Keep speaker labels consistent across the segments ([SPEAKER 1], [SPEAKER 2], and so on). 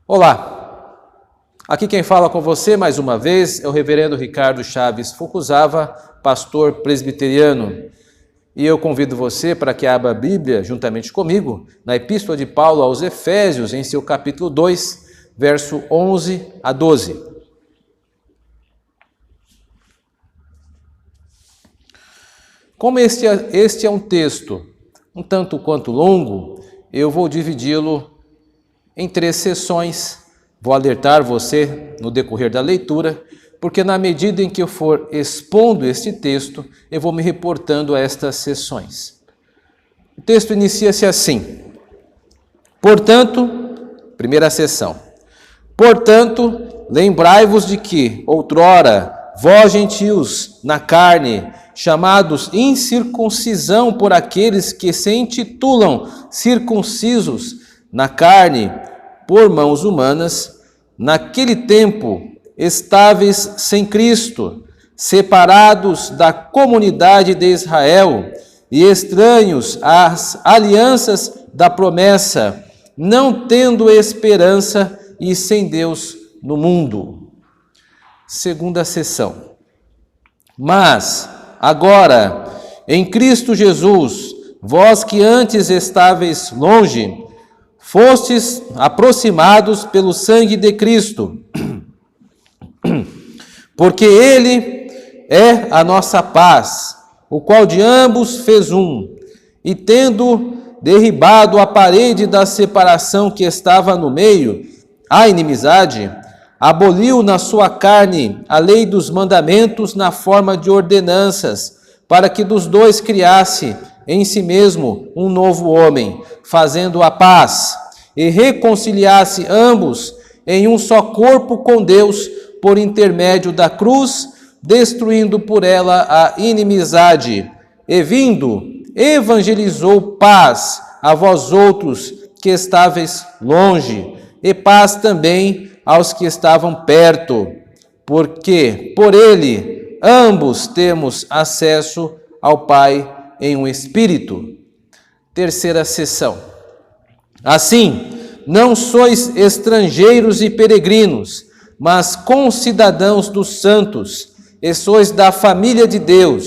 [SPEAKER 1] Olá, aqui quem fala com você mais uma vez é o reverendo Ricardo Chaves Fukuzawa, pastor presbiteriano. E eu convido você para que abra a Bíblia juntamente comigo na Epístola de Paulo aos Efésios, em seu capítulo 2, verso 11 a 12. Como este é um texto um tanto quanto longo, eu vou dividi-lo em 3 sessões. Vou alertar você no decorrer da leitura, porque na medida em que eu for expondo este texto, eu vou me reportando a estas sessões. O texto inicia-se assim: portanto, primeira sessão. Portanto, lembrai-vos de que, outrora, vós gentios, na carne, chamados incircuncisão por aqueles que se intitulam circuncisos na carne por mãos humanas, naquele tempo estáveis sem Cristo, separados da comunidade de Israel e estranhos às alianças da promessa, não tendo esperança e sem Deus no mundo. Segunda sessão. Mas agora, em Cristo Jesus, vós que antes estáveis longe, fostes aproximados pelo sangue de Cristo, porque Ele é a nossa paz, o qual de ambos fez um, e tendo derribado a parede da separação que estava no meio, a inimizade, aboliu na sua carne a lei dos mandamentos na forma de ordenanças, para que dos dois criasse em si mesmo um novo homem, fazendo a paz, e reconciliasse ambos em um só corpo com Deus, por intermédio da cruz, destruindo por ela a inimizade. E vindo, evangelizou paz a vós outros que estáveis longe, e paz também aos que estavam perto, porque por ele ambos temos acesso ao Pai em um Espírito. Terceira sessão. Assim, não sois estrangeiros e peregrinos, mas concidadãos dos santos, e sois da família de Deus,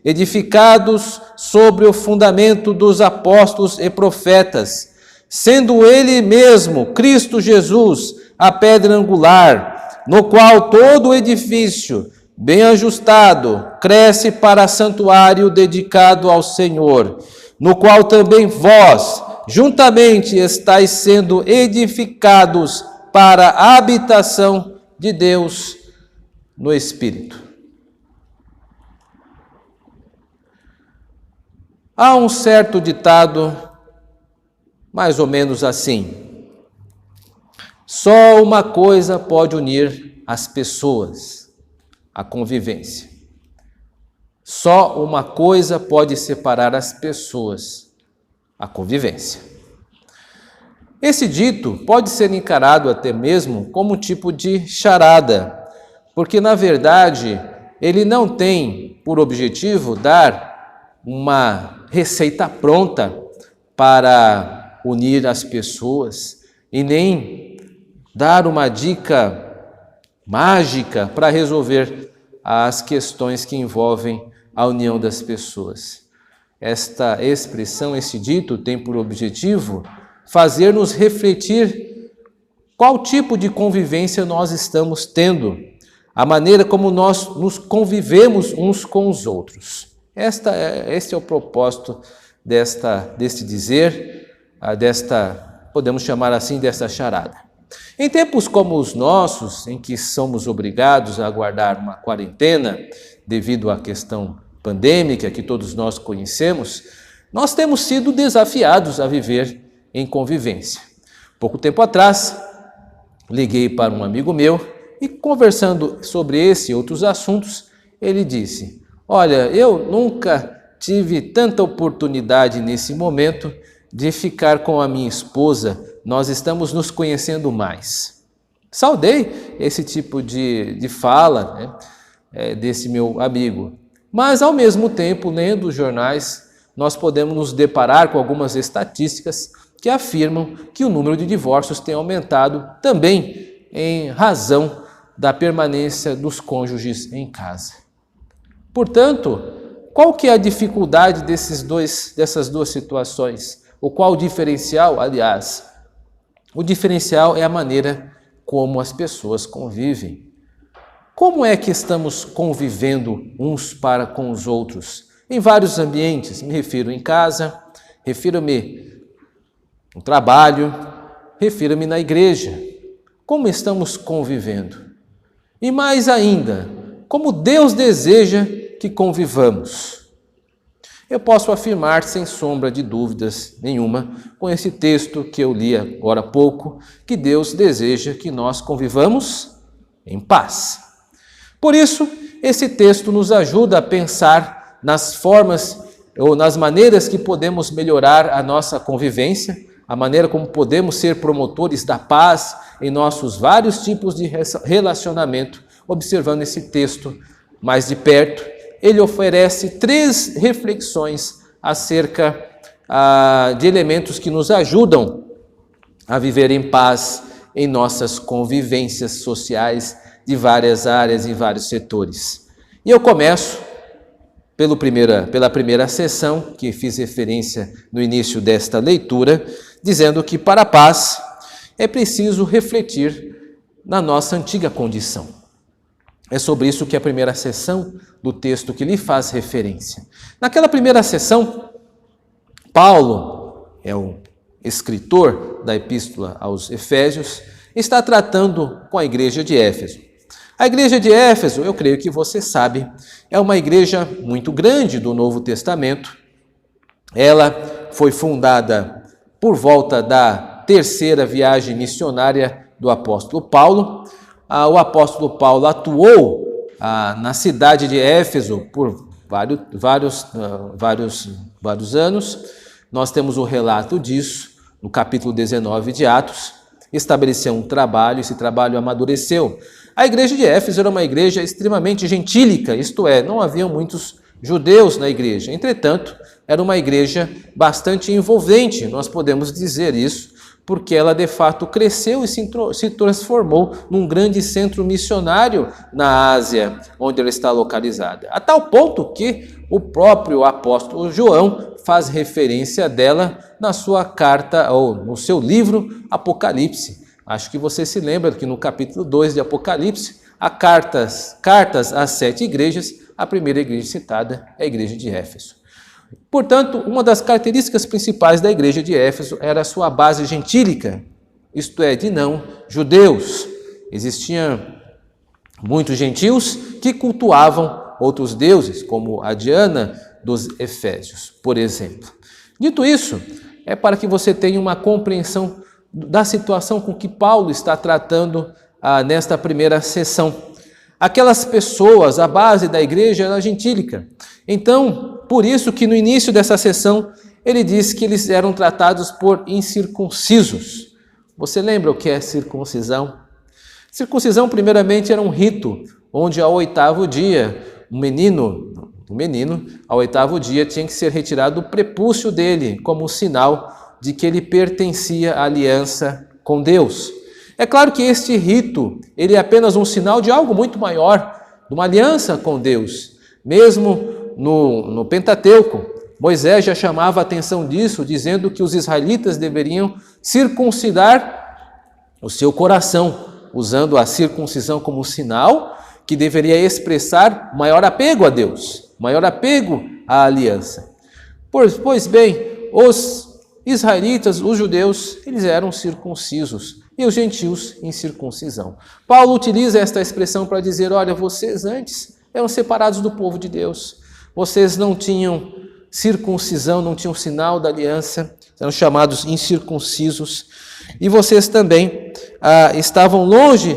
[SPEAKER 1] edificados sobre o fundamento dos apóstolos e profetas, sendo ele mesmo, Cristo Jesus, a pedra angular, no qual todo o edifício, bem ajustado, cresce para santuário dedicado ao Senhor, no qual também vós, juntamente, estáis sendo edificados para a habitação de Deus no Espírito. Há um certo ditado, mais ou menos assim: só uma coisa pode unir as pessoas, a convivência. Só uma coisa pode separar as pessoas, a convivência. Esse dito pode ser encarado até mesmo como um tipo de charada, porque na verdade ele não tem por objetivo dar uma receita pronta para unir as pessoas e nem dar uma dica mágica para resolver as questões que envolvem a união das pessoas. Esta expressão, esse dito, tem por objetivo fazer-nos refletir qual tipo de convivência nós estamos tendo, a maneira como nós nos convivemos uns com os outros. Este é o propósito deste dizer, podemos chamar assim, desta charada. Em tempos como os nossos, em que somos obrigados a guardar uma quarentena devido à questão pandêmica que todos nós conhecemos, nós temos sido desafiados a viver em convivência. Pouco tempo atrás, liguei para um amigo meu e, conversando sobre esse e outros assuntos, ele disse: olha, eu nunca tive tanta oportunidade nesse momento de ficar com a minha esposa, nós estamos nos conhecendo mais. Saudei esse tipo de fala, desse meu amigo. Mas, ao mesmo tempo, lendo os jornais, nós podemos nos deparar com algumas estatísticas que afirmam que o número de divórcios tem aumentado também em razão da permanência dos cônjuges em casa. Portanto, qual que é a dificuldade dessas duas situações? Ou qual o diferencial, aliás? O diferencial é a maneira como as pessoas convivem. Como é que estamos convivendo uns para com os outros? Em vários ambientes, me refiro em casa, refiro-me no trabalho, refiro-me na igreja. Como estamos convivendo? E mais ainda, como Deus deseja que convivamos? Eu posso afirmar, sem sombra de dúvidas nenhuma, com esse texto que eu li agora há pouco, que Deus deseja que nós convivamos em paz. Por isso, esse texto nos ajuda a pensar nas formas ou nas maneiras que podemos melhorar a nossa convivência, a maneira como podemos ser promotores da paz em nossos vários tipos de relacionamento. Observando esse texto mais de perto, ele oferece 3 reflexões acerca de elementos que nos ajudam a viver em paz em nossas convivências sociais de várias áreas e vários setores. E eu começo pela primeira sessão, que fiz referência no início desta leitura, dizendo que para a paz é preciso refletir na nossa antiga condição. É sobre isso que a primeira sessão do texto que lhe faz referência. Naquela primeira sessão, Paulo, é o escritor da Epístola aos Efésios, está tratando com a igreja de Éfeso. A igreja de Éfeso, eu creio que você sabe, é uma igreja muito grande do Novo Testamento. Ela foi fundada por volta da 3ª viagem missionária do apóstolo Paulo. O apóstolo Paulo atuou na cidade de Éfeso por vários anos. Nós temos o relato disso no capítulo 19 de Atos. Estabeleceu um trabalho, esse trabalho amadureceu. A igreja de Éfeso era uma igreja extremamente gentílica, isto é, não haviam muitos judeus na igreja. Entretanto, era uma igreja bastante envolvente, nós podemos dizer isso, porque ela de fato cresceu e se transformou num grande centro missionário na Ásia, onde ela está localizada. A tal ponto que o próprio apóstolo João faz referência dela na sua carta, ou no seu livro Apocalipse. Acho que você se lembra que no capítulo 2 de Apocalipse, há cartas às 7 igrejas, a primeira igreja citada é a igreja de Éfeso. Portanto, uma das características principais da igreja de Éfeso era a sua base gentílica, isto é, de não-judeus. Existiam muitos gentios que cultuavam outros deuses, como a Diana dos Efésios, por exemplo. Dito isso, é para que você tenha uma compreensão da situação com que Paulo está tratando nesta primeira sessão. Aquelas pessoas, a base da igreja era gentílica. Então, por isso que no início dessa sessão, ele diz que eles eram tratados por incircuncisos. Você lembra o que é circuncisão? Circuncisão, primeiramente, era um rito, onde ao 8º dia, o menino, ao 8º dia, tinha que ser retirado o prepúcio dele, como um sinal de que ele pertencia à aliança com Deus. É claro que este rito, ele é apenas um sinal de algo muito maior, de uma aliança com Deus. Mesmo no Pentateuco, Moisés já chamava a atenção disso, dizendo que os israelitas deveriam circuncidar o seu coração, usando a circuncisão como sinal que deveria expressar maior apego a Deus, maior apego à aliança. Pois bem, os israelitas, os judeus, eles eram circuncisos e os gentios em circuncisão. Paulo utiliza esta expressão para dizer, olha, vocês antes eram separados do povo de Deus, vocês não tinham circuncisão, não tinham sinal da aliança, eram chamados incircuncisos, e vocês também estavam longe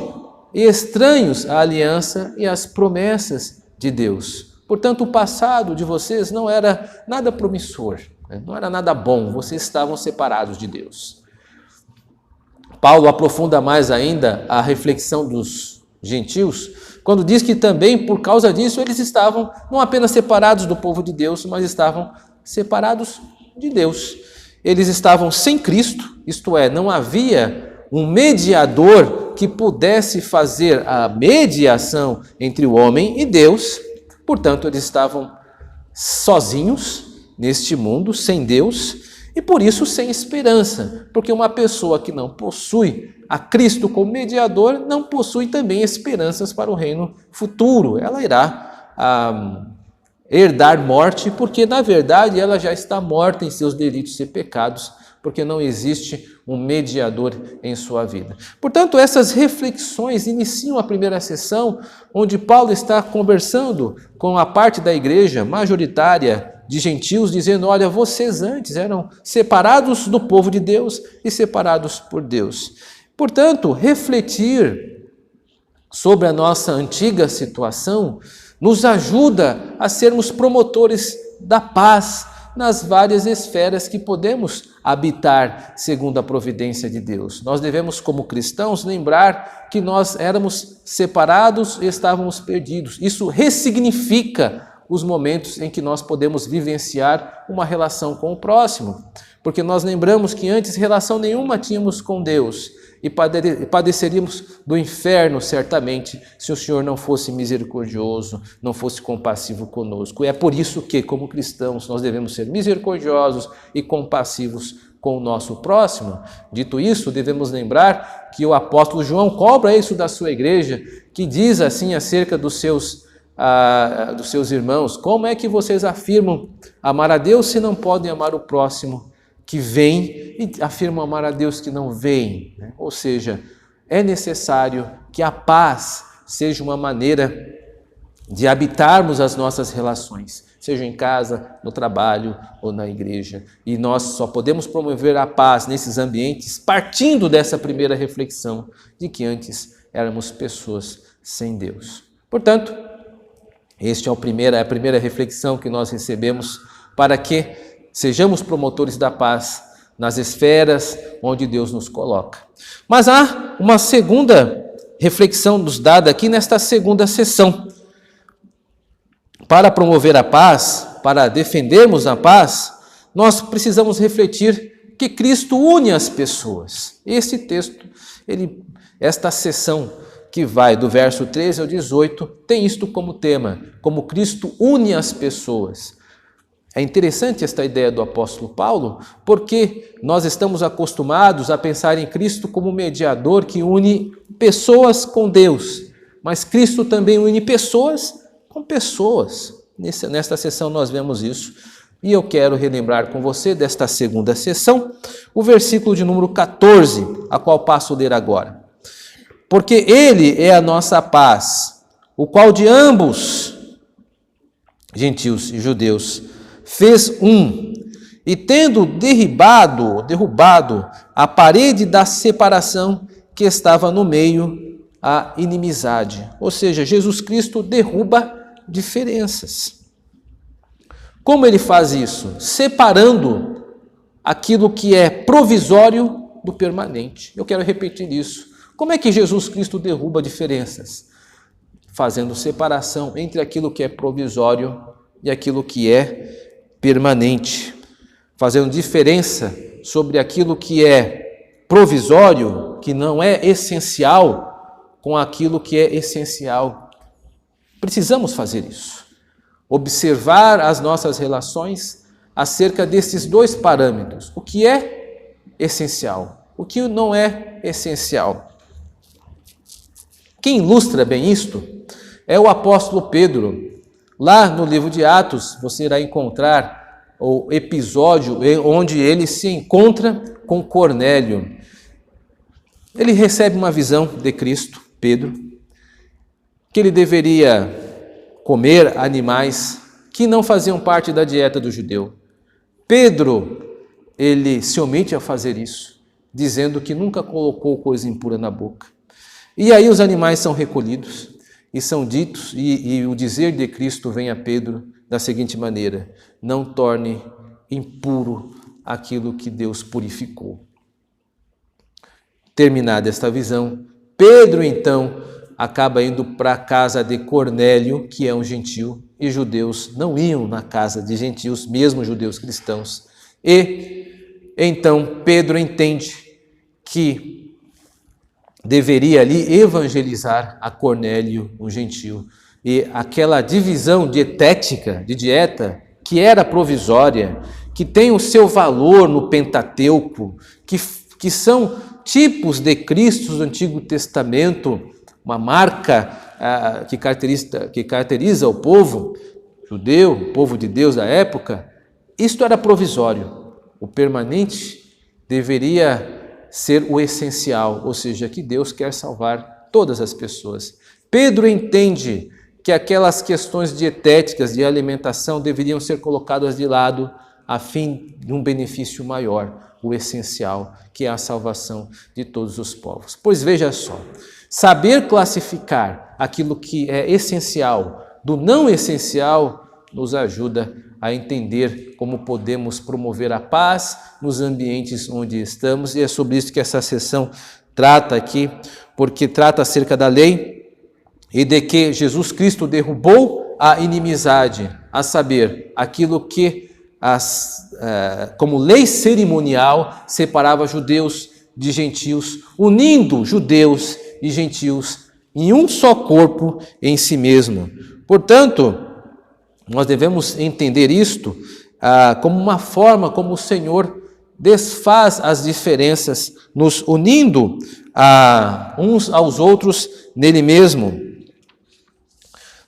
[SPEAKER 1] e estranhos à aliança e às promessas de Deus. Portanto, o passado de vocês não era nada promissor, não era nada bom, vocês estavam separados de Deus. Paulo aprofunda mais ainda a reflexão dos gentios, quando diz que também por causa disso eles estavam não apenas separados do povo de Deus, mas estavam separados de Deus. Eles estavam sem Cristo, isto é, não havia um mediador que pudesse fazer a mediação entre o homem e Deus. Portanto, eles estavam sozinhos neste mundo, sem Deus, e por isso sem esperança, porque uma pessoa que não possui a Cristo como mediador não possui também esperanças para o reino futuro. Ela irá herdar morte, porque na verdade ela já está morta em seus delitos e pecados, porque não existe um mediador em sua vida. Portanto, essas reflexões iniciam a primeira sessão, onde Paulo está conversando com a parte da igreja majoritária de gentios, dizendo: olha, vocês antes eram separados do povo de Deus e separados por Deus. Portanto, refletir sobre a nossa antiga situação nos ajuda a sermos promotores da paz nas várias esferas que podemos habitar segundo a providência de Deus. Nós devemos, como cristãos, lembrar que nós éramos separados e estávamos perdidos. Isso ressignifica os momentos em que nós podemos vivenciar uma relação com o próximo, porque nós lembramos que antes relação nenhuma tínhamos com Deus e padeceríamos do inferno certamente se o Senhor não fosse misericordioso, não fosse compassivo conosco. E é por isso que, como cristãos, nós devemos ser misericordiosos e compassivos com o nosso próximo. Dito isso, devemos lembrar que o apóstolo João cobra isso da sua igreja, que diz assim acerca dos seus irmãos: como é que vocês afirmam amar a Deus se não podem amar o próximo que vem, e afirmam amar a Deus que não vem? Ou seja, é necessário que a paz seja uma maneira de habitarmos as nossas relações, seja em casa, no trabalho ou na igreja. E nós só podemos promover a paz nesses ambientes partindo dessa primeira reflexão de que antes éramos pessoas sem Deus. Portanto, esta é a primeira reflexão que nós recebemos para que sejamos promotores da paz nas esferas onde Deus nos coloca. Mas há uma segunda reflexão nos dada aqui nesta segunda sessão. Para promover a paz, para defendermos a paz, nós precisamos refletir que Cristo une as pessoas. Esse texto, esta sessão que vai do verso 13 ao 18, tem isto como tema, como Cristo une as pessoas. É interessante esta ideia do apóstolo Paulo, porque nós estamos acostumados a pensar em Cristo como mediador que une pessoas com Deus, mas Cristo também une pessoas com pessoas. Nesta sessão nós vemos isso, e eu quero relembrar com você desta segunda sessão, o versículo de número 14, a qual passo a ler agora. Porque Ele é a nossa paz, o qual de ambos, gentios e judeus, fez um, e tendo derrubado a parede da separação que estava no meio, a inimizade. Ou seja, Jesus Cristo derruba diferenças. Como ele faz isso? Separando aquilo que é provisório do permanente. Eu quero repetir isso. Como é que Jesus Cristo derruba diferenças? Fazendo separação entre aquilo que é provisório e aquilo que é permanente, fazendo diferença sobre aquilo que é provisório, que não é essencial, com aquilo que é essencial. Precisamos fazer isso. Observar as nossas relações acerca desses dois parâmetros. O que é essencial, o que não é essencial. Quem ilustra bem isto é o apóstolo Pedro. Lá no livro de Atos, você irá encontrar o episódio onde ele se encontra com Cornélio. Ele recebe uma visão de Cristo, Pedro, que ele deveria comer animais que não faziam parte da dieta do judeu. Pedro, ele se omite a fazer isso, dizendo que nunca colocou coisa impura na boca. E aí os animais são recolhidos e são ditos, e o dizer de Cristo vem a Pedro da seguinte maneira: não torne impuro aquilo que Deus purificou. Terminada esta visão, Pedro então acaba indo para a casa de Cornélio, que é um gentil, e judeus não iam na casa de gentios, mesmo judeus cristãos. E Então Pedro entende que deveria ali evangelizar a Cornélio, um gentio. E aquela divisão dietética, de dieta, que era provisória, que tem o seu valor no Pentateuco, que são tipos de Cristo do Antigo Testamento, uma marca que caracteriza o povo judeu, o povo de Deus da época, isto era provisório. O permanente deveria ser o essencial, ou seja, que Deus quer salvar todas as pessoas. Pedro entende que aquelas questões dietéticas de alimentação deveriam ser colocadas de lado a fim de um benefício maior, o essencial, que é a salvação de todos os povos. Pois veja só, saber classificar aquilo que é essencial do não essencial nos ajuda a entender como podemos promover a paz nos ambientes onde estamos, e é sobre isso que essa sessão trata aqui, porque trata acerca da lei e de que Jesus Cristo derrubou a inimizade, a saber, aquilo que como lei cerimonial separava judeus de gentios, unindo judeus e gentios em um só corpo em si mesmo. Portanto, nós devemos entender isto como uma forma como o Senhor desfaz as diferenças, nos unindo uns aos outros nele mesmo.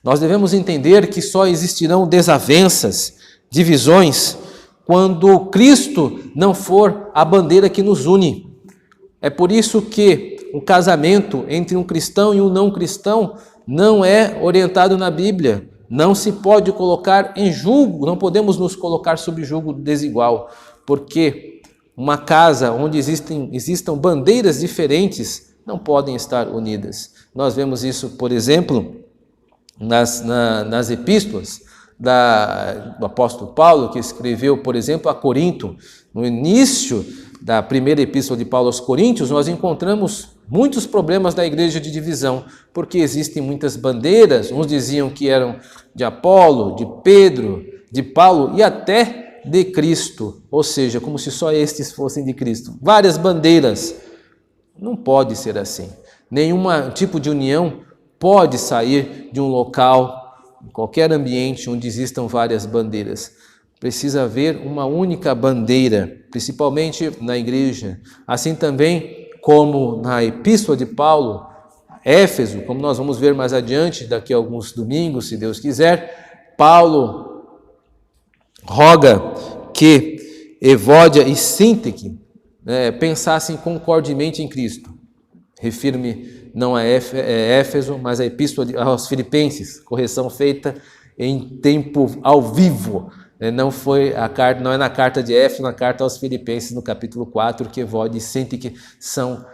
[SPEAKER 1] Nós devemos entender que só existirão desavenças, divisões, quando Cristo não for a bandeira que nos une. É por isso que o casamento entre um cristão e um não cristão não é orientado na Bíblia. Não se pode colocar em julgo, não podemos nos colocar sob julgo desigual, porque uma casa onde existam bandeiras diferentes não podem estar unidas. Nós vemos isso, por exemplo, nas epístolas do apóstolo Paulo, que escreveu, por exemplo, a Corinto. No início da primeira epístola de Paulo aos Coríntios, nós encontramos muitos problemas da igreja de divisão, porque existem muitas bandeiras, uns diziam que eram de Apolo, de Pedro, de Paulo e até de Cristo, ou seja, como se só estes fossem de Cristo. Várias bandeiras. Não pode ser assim. Nenhum tipo de união pode sair de um local, em qualquer ambiente onde existam várias bandeiras. Precisa haver uma única bandeira, principalmente na igreja. Assim também como na epístola de Paulo, Éfeso, como nós vamos ver mais adiante, daqui a alguns domingos, se Deus quiser, Paulo roga que Evódia e Síntique pensassem concordemente em Cristo. Refiro-me não a Éfeso, mas a epístola aos Filipenses, correção feita em tempo ao vivo. Não é na carta de Éfeso, na carta aos Filipenses, no capítulo 4, que Evódia e Síntique são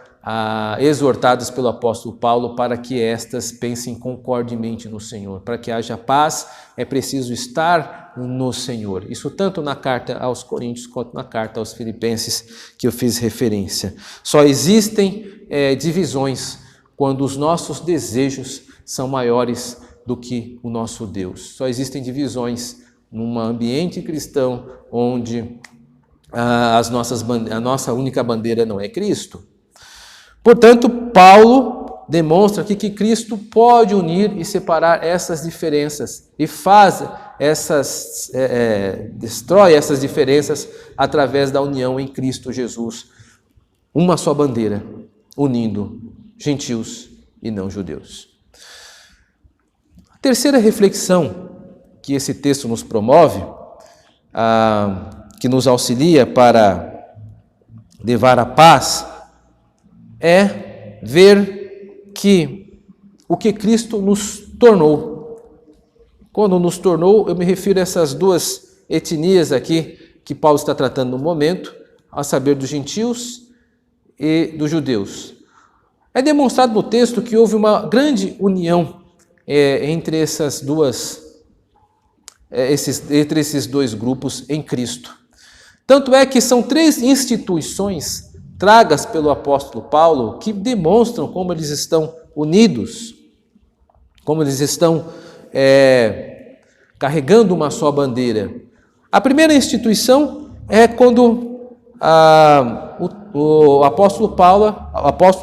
[SPEAKER 1] exortados pelo apóstolo Paulo para que estas pensem concordemente no Senhor. Para que haja paz, é preciso estar no Senhor. Isso tanto na carta aos Coríntios quanto na carta aos Filipenses, que eu fiz referência. Só existem divisões quando os nossos desejos são maiores do que o nosso Deus. Só existem divisões num ambiente cristão onde a nossa única bandeira não é Cristo. Portanto, Paulo demonstra aqui que Cristo pode unir e separar essas diferenças e destrói essas diferenças através da união em Cristo Jesus. Uma só bandeira, unindo gentios e não judeus. A terceira reflexão que esse texto nos promove, que nos auxilia para levar a paz, é ver que o que Cristo nos tornou. Quando nos tornou, eu me refiro a essas duas etnias aqui que Paulo está tratando no momento, a saber, dos gentios e dos judeus. É demonstrado no texto que houve uma grande união entre esses dois grupos em Cristo. Tanto é que são 3 instituições tragas pelo apóstolo Paulo que demonstram como eles estão unidos, como eles estão carregando uma só bandeira. A primeira instituição é quando o apóstolo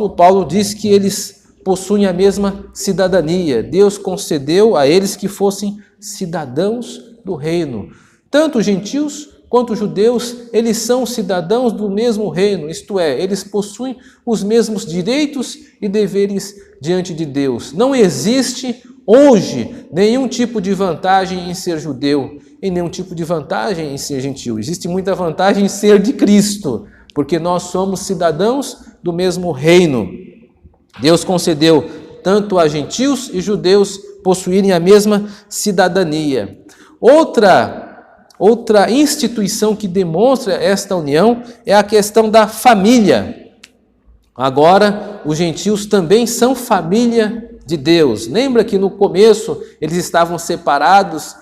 [SPEAKER 1] Paulo diz que eles possuem a mesma cidadania. Deus concedeu a eles que fossem cidadãos do reino. Tanto os gentios quanto os judeus, eles são cidadãos do mesmo reino, isto é, eles possuem os mesmos direitos e deveres diante de Deus. Não existe hoje nenhum tipo de vantagem em ser judeu e nenhum tipo de vantagem em ser gentio. Existe muita vantagem em ser de Cristo, porque nós somos cidadãos do mesmo reino. Deus concedeu tanto a gentios e judeus possuírem a mesma cidadania. Outra instituição que demonstra esta união é a questão da família. Agora, os gentios também são família de Deus. Lembra que no começo eles estavam separados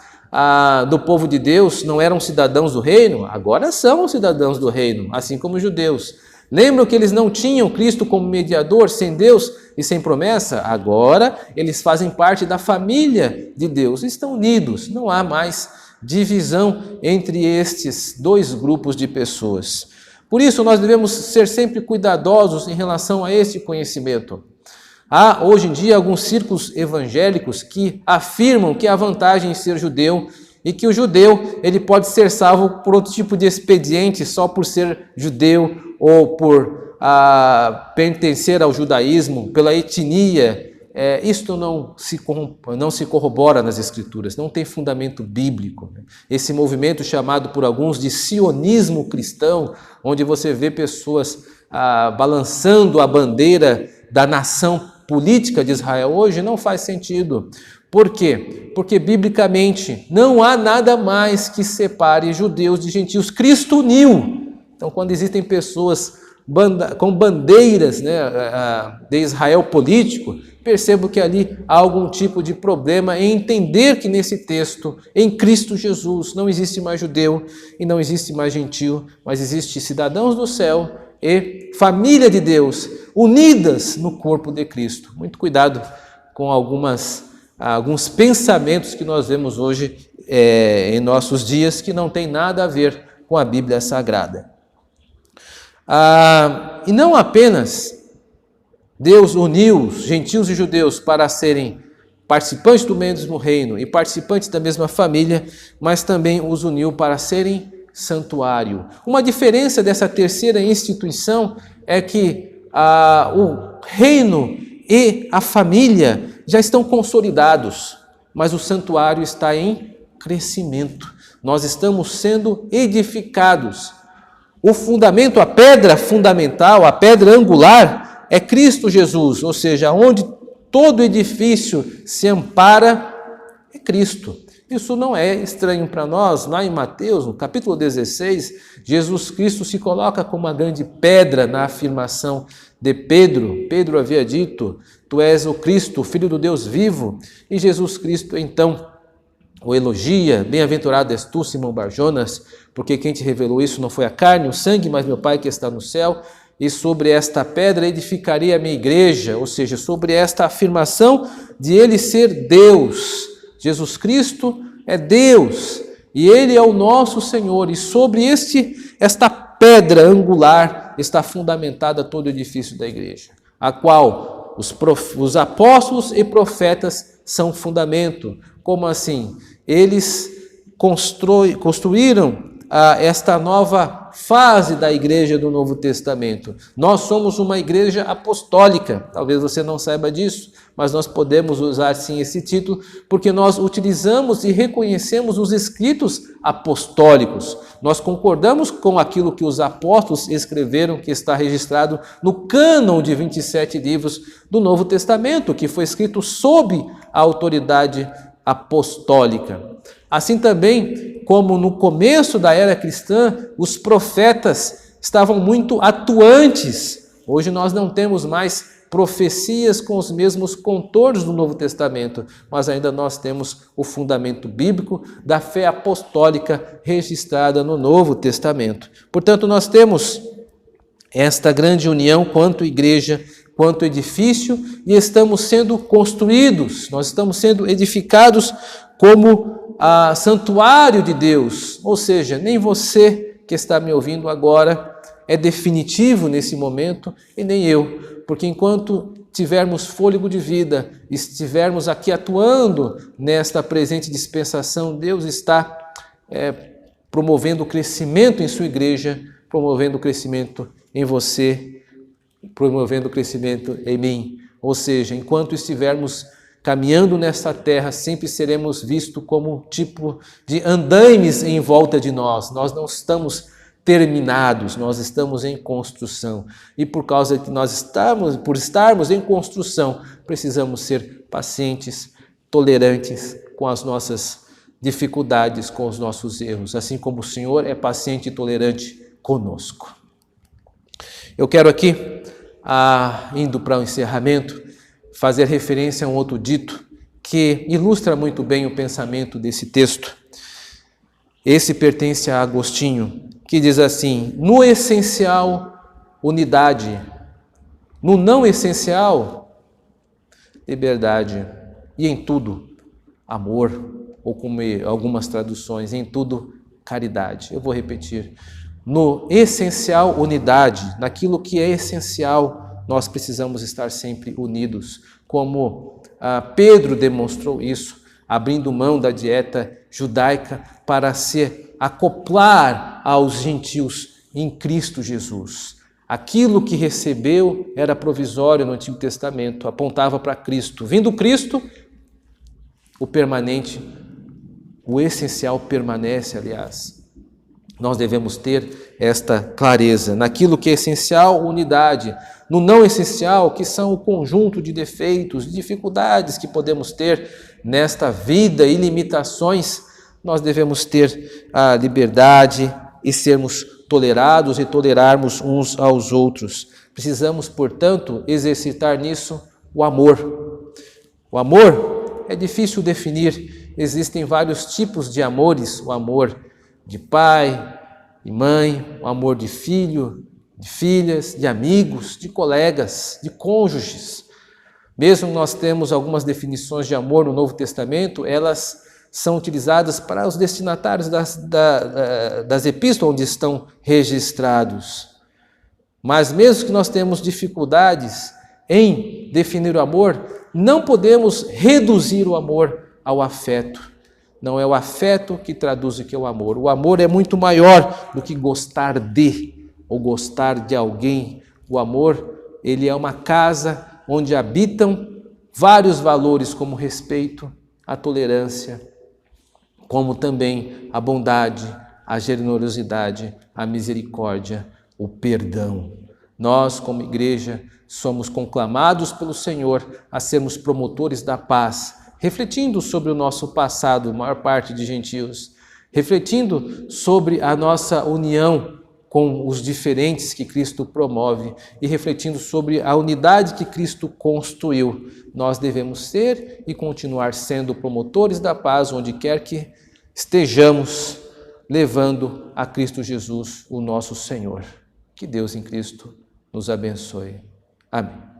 [SPEAKER 1] do povo de Deus, não eram cidadãos do reino? Agora são cidadãos do reino, assim como os judeus. Lembram que eles não tinham Cristo como mediador, sem Deus e sem promessa? Agora eles fazem parte da família de Deus, estão unidos, não há mais divisão entre estes dois grupos de pessoas. Por isso, nós devemos ser sempre cuidadosos em relação a este conhecimento. Há, hoje em dia, alguns círculos evangélicos que afirmam que há vantagem em ser judeu e que o judeu ele pode ser salvo por outro tipo de expediente só por ser judeu ou por pertencer ao judaísmo, pela etnia. Isto não se corrobora nas Escrituras, não tem fundamento bíblico. Esse movimento chamado por alguns de sionismo cristão, onde você vê pessoas balançando a bandeira da nação política de Israel hoje, não faz sentido. Por quê? Porque biblicamente não há nada mais que separe judeus de gentios. Cristo uniu. Então, quando existem pessoas com bandeiras, de Israel político, percebo que ali há algum tipo de problema em entender que nesse texto, em Cristo Jesus, não existe mais judeu e não existe mais gentio, mas existe cidadãos do céu e família de Deus, unidas no corpo de Cristo. Muito cuidado com alguns pensamentos que nós vemos hoje em nossos dias que não tem nada a ver com a Bíblia Sagrada. E não apenas Deus uniu os gentios e judeus para serem participantes do mesmo reino e participantes da mesma família, mas também os uniu para serem santuário. Uma diferença dessa terceira instituição é que o reino e a família já estão consolidados, mas o santuário está em crescimento. Nós estamos sendo edificados. O fundamento, a pedra fundamental, a pedra angular é Cristo Jesus, ou seja, onde todo edifício se ampara é Cristo. Isso não é estranho para nós. Lá em Mateus, no capítulo 16, Jesus Cristo se coloca como uma grande pedra na afirmação de Pedro. Pedro havia dito, tu és o Cristo, o Filho do Deus vivo. E Jesus Cristo, então, o elogia, bem-aventurado és tu, Simão Barjonas, porque quem te revelou isso não foi a carne, o sangue, mas meu Pai que está no céu. E sobre esta pedra edificarei a minha igreja, ou seja, sobre esta afirmação de ele ser Deus. Jesus Cristo é Deus e Ele é o nosso Senhor, e sobre esta pedra angular está fundamentada todo o edifício da igreja, a qual os apóstolos e profetas são fundamento. Como assim? Eles construíram esta nova fase da igreja do Novo Testamento. Nós somos uma igreja apostólica, talvez você não saiba disso, mas nós podemos usar sim esse título, porque nós utilizamos e reconhecemos os escritos apostólicos. Nós concordamos com aquilo que os apóstolos escreveram, que está registrado no cânon de 27 livros do Novo Testamento, que foi escrito sob a autoridade apostólica. Assim também, como no começo da era cristã, os profetas estavam muito atuantes. Hoje nós não temos mais profecias com os mesmos contornos do Novo Testamento, mas ainda nós temos o fundamento bíblico da fé apostólica registrada no Novo Testamento. Portanto, nós temos esta grande união quanto igreja, quanto edifício, e estamos sendo construídos, nós estamos sendo edificados como santuário de Deus, ou seja, nem você que está me ouvindo agora é definitivo nesse momento e nem eu, porque enquanto tivermos fôlego de vida, estivermos aqui atuando nesta presente dispensação, Deus está promovendo o crescimento em sua igreja, promovendo o crescimento em você, promovendo o crescimento em mim. Ou seja, enquanto estivermos caminhando nesta terra, sempre seremos vistos como tipo de andaimes em volta de nós. Nós não estamos terminados, nós estamos em construção. E por causa que por estarmos em construção, precisamos ser pacientes, tolerantes com as nossas dificuldades, com os nossos erros, assim como o Senhor é paciente e tolerante conosco. Eu quero aqui, indo para o encerramento, fazer referência a um outro dito que ilustra muito bem o pensamento desse texto. Esse pertence a Agostinho, que diz assim: no essencial, unidade; no não essencial, liberdade; e em tudo, amor, ou como algumas traduções, em tudo, caridade. Eu vou repetir. No essencial, unidade; naquilo que é essencial, nós precisamos estar sempre unidos, como Pedro demonstrou isso, abrindo mão da dieta judaica para se acoplar aos gentios em Cristo Jesus. Aquilo que recebeu era provisório no Antigo Testamento, apontava para Cristo. Vindo Cristo, o permanente, o essencial permanece, aliás. Nós devemos ter esta clareza. Naquilo que é essencial, unidade. No não essencial, que são o conjunto de defeitos, de dificuldades que podemos ter nesta vida e limitações, nós devemos ter a liberdade e sermos tolerados e tolerarmos uns aos outros. Precisamos, portanto, exercitar nisso o amor. O amor é difícil definir. Existem vários tipos de amores. O amor de pai e mãe, o amor de filho, de filhas, de amigos, de colegas, de cônjuges. Mesmo nós temos algumas definições de amor no Novo Testamento, elas são utilizadas para os destinatários das epístolas onde estão registrados. Mas mesmo que nós temos dificuldades em definir o amor, não podemos reduzir o amor ao afeto. Não é o afeto que traduz o que é o amor. O amor é muito maior do que gostar de ou gostar de alguém. O amor, ele é uma casa onde habitam vários valores, como o respeito, a tolerância, como também a bondade, a generosidade, a misericórdia, o perdão. Nós, como igreja, somos conclamados pelo Senhor a sermos promotores da paz, refletindo sobre o nosso passado, a maior parte de gentios, refletindo sobre a nossa união com os diferentes que Cristo promove e refletindo sobre a unidade que Cristo construiu. Nós devemos ser e continuar sendo promotores da paz onde quer que estejamos, levando a Cristo Jesus, o nosso Senhor. Que Deus em Cristo nos abençoe. Amém.